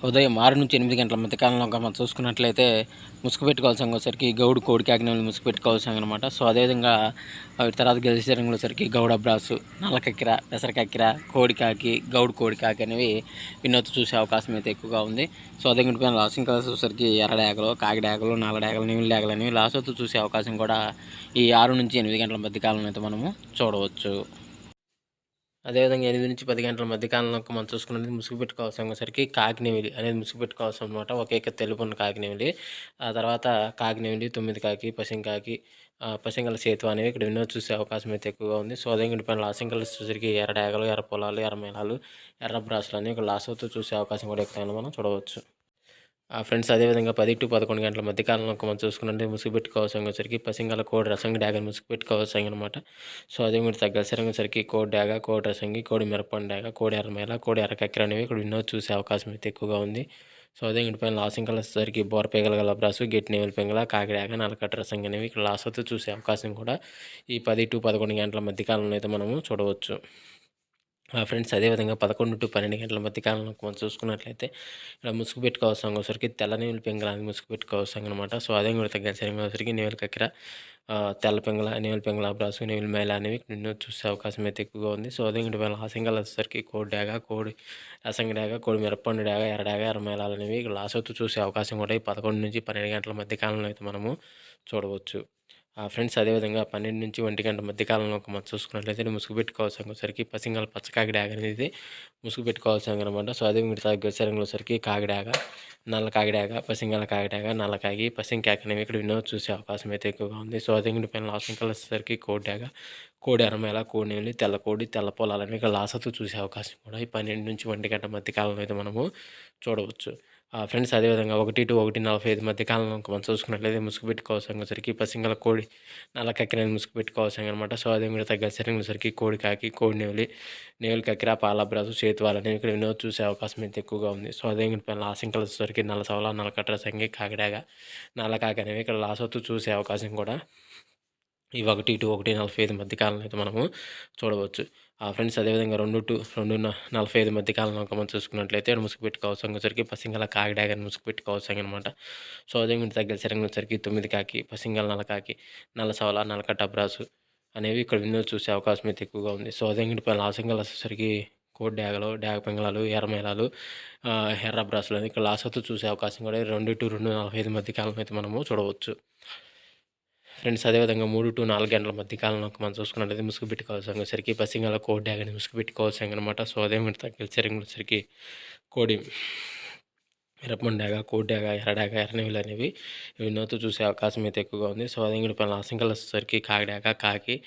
ఉదయం 6-8 గంటల మధ్య కాలంలో మనం చూసుకున్నట్లయితే ముసుగు పెట్టుకోవాల్సిన వచ్చేసరికి గౌడు కోడి కాకినాడలు ముసుగు పెట్టుకోవాల్సిన అనమాట. సో అదేవిధంగా తర్వాత గెలిచే రంగులు వచ్చేసరికి గౌడ బ్రాసు, నల్ల కక్కిర, పెసర కక్కిర, కోడి కాకి, గౌడు కోడి కాకి అనేవి వినోద్ చూసే అవకాశం అయితే ఎక్కువగా ఉంది. సో అదే పైన లాసింగ్ కలర్స్ వచ్చేసరికి ఎర్ర డాగలు, కాకి డాగలు, నల్ల డాగలు, నీళ్ళ డాగలు అనేవి లాసొత్తు చూసే అవకాశం కూడా ఈ 6-8 గంటల మధ్య కాలంలో అయితే మనము చూడవచ్చు. అదేవిధంగా 8-10 గంటల మధ్య కాలంలో మనం చూసుకున్నది ముసుగు పెట్టుకోవాల్సరికి కాకినెమిలి అనేది ముసుగు పెట్టుకోవాల్సిన అనమాట. ఒకే తెలుపున్న కాకినెమిలి. ఆ తర్వాత కాకినెమిలి, 9 కాకి, పసింకాకి, పసింగల సేతు అనేవి ఇక్కడ వినోద్ చూసే అవకాశం అయితే ఎక్కువగా ఉంది. సో అదే పైన లాసింగ్ కలర్స్ చూసరికి ఎర్ర డాగలు, ఎర్ర పొలాలు, ఎర్ర మేళాలు, ఎర్ర బ్రాసులు అనేవి ఇక్కడ లాస్ అవుతూ చూసే అవకాశం కూడా ఎక్కువ మనం చూడవచ్చు. ఫ్రెండ్స్ అదేవిధంగా 10-11 గంటల మధ్య కాలంలో మనం చూసుకున్నట్టే ముసుగు పెట్టుకోవాల్సిన వచ్చరికి పసింగల కోడి రసంగి డాగ ముసుగు పెట్టుకోవాల్సి అనమాట. సో అదే మీరు తగ్గసరికి కోడి డాగ, కోడి రసంగి, కోడి మిరపండు డాగ, కోడి ఎర్రమేల, కోడి ఎర్ర కక్కెర అనేవి ఇక్కడ వినోద్ చూసే అవకాశం అయితే ఎక్కువగా ఉంది. సో అదే పైన లాసింగ్ కలర్స్ వచ్చరికి బోరపేగల గల బ్రాసు, గెట్టి నేవుల పెంగల, కాకిడాగ, నల్లకట్ట రసంగి అనేవి ఇక్కడ లాస్ అవుతూ చూసే అవకాశం కూడా ఈ 10-11 గంటల మధ్య కాలంలో అయితే మనము చూడవచ్చు. ఫ్రెండ్స్ అదేవిధంగా 11-12 గంటల మధ్య కాలంలో మనం చూసుకున్నట్లయితే ఇక్కడ ముసుగు పెట్టుకోవాల్సిన వచ్చరికి తెల్ల నేవుల పెంగళాన్ని ముసుగు పెట్టుకోవాల్సిన అనమాట. సో అదే కూడా తగ్గసరికి నేవుల కక్కిర, తెల్ల పెంగళ, నేవుల పెంగళ బ్రాసు, నేవుల మేళ అనేవి నిన్ను చూసే అవకాశం అయితే ఎక్కువగా ఉంది. సో అదే కూడా హాసింగల్ వచ్చేసరికి కోడి డాగ, కోడి రసంగి డాగ, కోడి మిరపండు డాగ, ఎర్ర డాగ, ఎర్ర మేళాలు అనేవి ఇక్కడ లాస్ అవుతూ చూసే అవకాశం కూడా ఈ 11-12 గంటల మధ్య కాలంలో అయితే మనము చూడవచ్చు. ఫ్రెండ్స్ అదేవిధంగా 12-1 గంట మధ్య కాలంలో మనం చూసుకున్నట్లయితే ముసుగు పెట్టుకోవాల్సిన వచ్చరికి పసింగల పచ్చకాకి డాగ అనేది ముసుగు పెట్టుకోవాల్సిన అనమాట. సో అదే మీరు గచ్చరంగులో వచ్చరికి కాకిడాగ, నల్ల కాకిడాగ, పసింగల కాకిడాగ, నల్ల కాకి, పసింకాకి అనేవి ఇక్కడ వినోద్ చూసే అవకాశం అయితే ఎక్కువగా ఉంది. సో అదే పైన లాసింగ్ కలర్స్ వచ్చరికి కోడి డాగ, కోడి ఎర్రమేల, కోడి నేలి, తెల్ల కోడి, తెల్ల పొలాలు అనేవి ఇక్కడ లాసతో చూసే అవకాశం కూడా ఈ 12-1 గంట మధ్య కాలంలో అయితే మనము చూడవచ్చు. ఫ్రెండ్స్ అదేవిధంగా 1-1:45 మధ్య కాలంలో మనం చూసుకున్నట్లయితే ముసుగు పెట్టుకోవాల్సిన వచ్చరికి పసింగల కోడి నల్ల కక్కిర ముసుగు పెట్టుకోవాల్సిన అనమాట. సో అదే కూడా తగ్గ సరికి కోడి కాకి, కోడి నేవులి, నేవులు కక్కిర, పాలబ్రాసు, చేతువాలు అనేవి ఇక్కడ వినోద్ చూసే అవకాశం అయితే ఎక్కువగా ఉంది. సో అదే లాసింగ్ కలర్స్ వచ్చరికి నల్ల సవల, నల్ల కట్ర సంగి, కాకిడాగ, నల్ల కాకి అనేవి ఇక్కడ లాస్ అవుతూ చూసే అవకాశం కూడా ఈ 1-1:45 మధ్య కాలంలో అయితే మనము చూడవచ్చు. ఫ్రెండ్స్ అదేవిధంగా 2-2:45 మధ్య కాలంలో మనం చూసుకున్నట్లయితే ముసుగు పెట్టుకోవాల్సిన వచ్చరికి పసింగల కాకిడాగని ముసుగు పెట్టుకోవాల్సిన అనమాట. సో అదే మీరు తగ్గ సరంగా వచ్చరికి 9 కాకి, పసింగల నల్ల కాకి, నల్ల సవల, నల్లకట్ట బ్రాసు అనేవి ఇక్కడ వినోద్ చూసే అవకాశం అయితే ఎక్కువగా ఉంది. సో అదే లాసింగల్ వచ్చేసరికి కోడి డాగలు, డాగ పెంగళాలు, ఎర్రమేళాలు, ఎర్ర బ్రాసులు అని ఇక్కడ లాస్ అవుతూ చూసే అవకాశం కూడా 2-2:45 మధ్య కాలంలో అయితే మనము చూడవచ్చు. ఫ్రెండ్స్ అదేవిధంగా 3-4 గంటల మధ్య కాలంలో మనం చూసుకున్నట్లయితే ముసుగు పెట్టుకోవాల్సిన సరికి పసింగల కోడి డాగని ముసుగు పెట్టుకోవాల్సిన అనమాట. సో అదే మీరు తగ్గిసరికి కోడి మిరపండు డాగ, కోడి డాగ, ఎర్ర డాగ, ఎర్రనేవులు అనేవి వినోద్ చూసే అవకాశం అయితే ఎక్కువగా ఉంది. సో అదే పైన లాసింగ్ కలర్స్ వచ్చేసరికి కాకిడాగ, కాకి,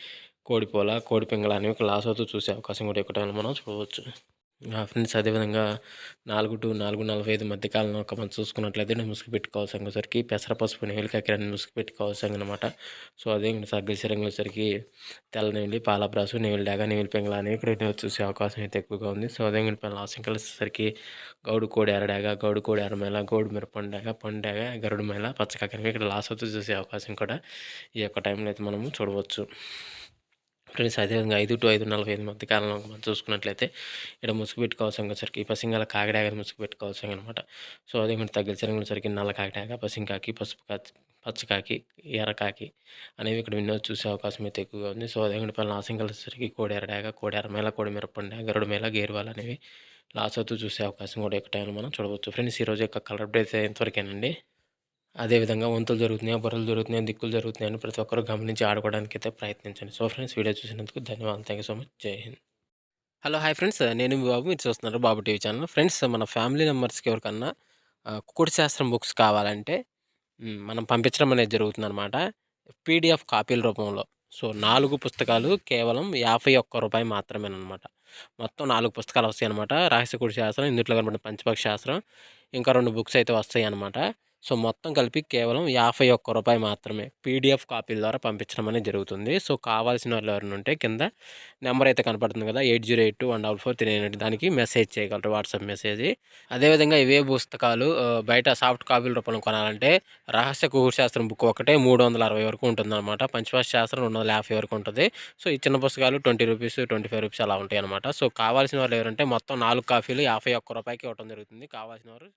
కోడిపోల, కోడి పింగళ అనేవి లాస్ అవుతూ చూసే అవకాశం కూడా ఎక్కువ మనం చూడవచ్చు. ఫ్రెండ్స్ అదేవిధంగా 4-4:45 మధ్య కాలంలో మనం చూసుకున్నట్లయితే ముసుగు పెట్టుకోవాల్సిన వచ్చరికి పెసర పసుపు నేవులు కక్కిరని ముసుగు పెట్టుకోవాల్సిన అనమాట. సో అదే తగ్గసి రంగులు వచ్చరికి తెల్ల నేవులు, పాలబ్రాసు, నేవులు డాగ, నేవులు పెంగళ అనేవి ఇక్కడ చూసే అవకాశం అయితే ఎక్కువగా ఉంది. సో అదే లాసింగ్ కలర్స్ వచ్చరికి గౌడు కోడి ఎర్ర డాగ, గౌడు కోడి ఎర్రమేల, గౌడు మిరపండు డాగ, పండు డాగ, గరుడు మేళ, పచ్చకాకి అనేవి ఇక్కడ లాస్ అవుతూ చూసే అవకాశం కూడా ఈ యొక్క టైంలో అయితే మనము చూడవచ్చు. ఫ్రెండ్స్ అదేవిధంగా 5-5:45 మధ్య కాలంలో మనం చూసుకున్నట్లయితే ఇక్కడ ముసుగు పెట్టుకోవాల్సిన వచ్చరికి పసింగల కాకిడాగని ముసుగు పెట్టుకోవాల్సిన అనమాట. సో అదే మీరు తగ్గిన సరికి నల్ల కాకిడాగ, పసింకాకి, పసుపు కాకి, పచ్చకాకి, ఎర్రకాకి అనేవి ఇక్కడ వినోద్ చూసే అవకాశం అయితే ఎక్కువగా ఉంది. సో అదే పైన లాసింగ్ కలిసేసరికి కోడి ఎర్రడాగ, కోడి ఎర్రమేల, కోడి మిరపండు, గరుడు మేళ, గేరువాలు అనేవి లాస్ అవుతూ చూసే అవకాశం కూడా ఎక్కువ టైంలో మనం చూడవచ్చు. ఫ్రెండ్స్ ఈరోజు యొక్క కలర్ అప్డేట్ ఎంతవరకేనండి. అదేవిధంగా వంతులు జరుగుతున్నాయి, బుర్రలు జరుగుతున్నాయి, దిక్కులు జరుగుతున్నాయని ప్రతి ఒక్కరు గమనించి ఆడుకోవడానికి అయితే ప్రయత్నించండి. సో ఫ్రెండ్స్ వీడియో చూసినందుకు ధన్యవాదాలు. Thank you so much. జై హింద్. హలో హాయ్ ఫ్రెండ్స్, నేను మీ బాబు, మీరు చూస్తున్నారు బాబు టీవీ ఛానల్. ఫ్రెండ్స్ మన ఫ్యామిలీ మెంబర్స్కి ఎవరికన్నా కుకుడు శాస్త్రం బుక్స్ కావాలంటే మనం పంపించడం అనేది జరుగుతుందన్నమాట. పీడిఎఫ్ కాపీల రూపంలో. సో 4 పుస్తకాలు కేవలం రూ. 51 మాత్రమేనమాట. మొత్తం 4 పుస్తకాలు వస్తాయి అనమాట. రహస్య కుడి శాస్త్రం, ఇందులో కనబడిన పంచపక్ష శాస్త్రం, ఇంకా 2 బుక్స్ అయితే వస్తాయి అనమాట. సో, మొత్తం కలిపి కేవలం రూ. 51 మాత్రమే. పీడీఎఫ్ కాపీల ద్వారా పంపించడం అనేది జరుగుతుంది. సో, కావాల్సిన వాళ్ళు ఎవరైనా ఉంటే కింద నెంబర్ అయితే కనపడుతుంది కదా! 8082144398 దానికి మెసేజ్ చేయగలరు. WhatsApp message. అదేవిధంగా ఇవే పుస్తకాలు బయట సాఫ్ట్ కాపీల రూపంలో కొనాలంటే రహస్య ఖగోళ శాస్త్రం బుక్ ఒకటే 360 వరకు ఉంటుందన్నమాట. పంచభాష శాస్త్రం 250 వరకు ఉంటుంది. సో, ఈ చిన్న పుస్తకాలు రూ. 20, రూ. 25 అలా ఉంటాయన్నమాట. సో, కావాల్సిన వాళ్ళు ఎవరంటే మొత్తం 4 కాపీలు రూ. 51కి ఇవ్వడం జరుగుతుంది. కావాల్సిన వారు